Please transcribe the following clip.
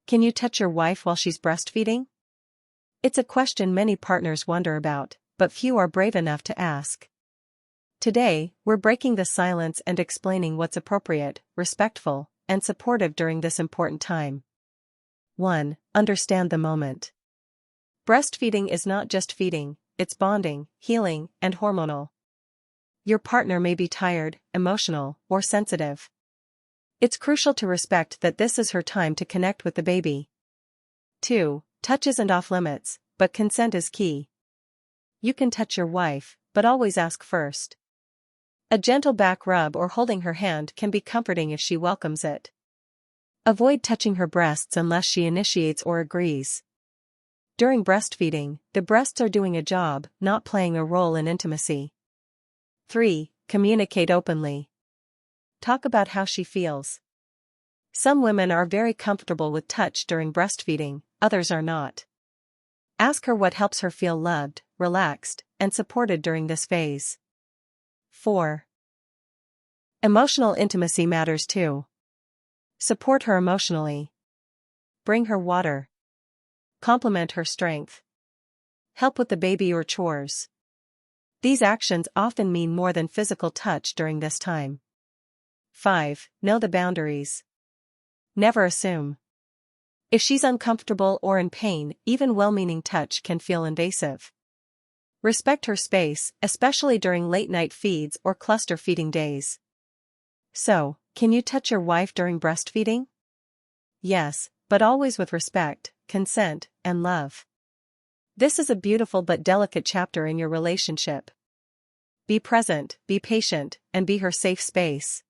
Can you touch your wife while she's breastfeeding? It's a question many partners wonder about, but few are brave enough to ask. Today, we're breaking the silence and explaining what's appropriate, respectful, and supportive during this important time. 1. Understand the moment. Breastfeeding is not just feeding, it's bonding, healing, and hormonal. Your partner may be tired, emotional, or sensitive. It's crucial to respect that this is her time to connect with the baby. 2. Touch isn't off limits, but consent is key. You can touch your wife, but always ask first. A gentle back rub or holding her hand can be comforting if she welcomes it. Avoid touching her breasts unless she initiates or agrees. During breastfeeding, the breasts are doing a job, not playing a role in intimacy. 3. Communicate openly. Talk about how she feels. Some women are very comfortable with touch during breastfeeding, others are not. Ask her what helps her feel loved, relaxed, and supported during this phase. 4. Emotional intimacy matters too. Support her emotionally. Bring her water. Compliment her strength. Help with the baby or chores. These actions often mean more than physical touch during this time. 5. Know the boundaries. Never assume. If she's uncomfortable or in pain, even well-meaning touch can feel invasive. Respect her space, especially during late-night feeds or cluster feeding days. So, can you touch your wife during breastfeeding? Yes, but always with respect, consent, and love. This is a beautiful but delicate chapter in your relationship. Be present, be patient, and be her safe space.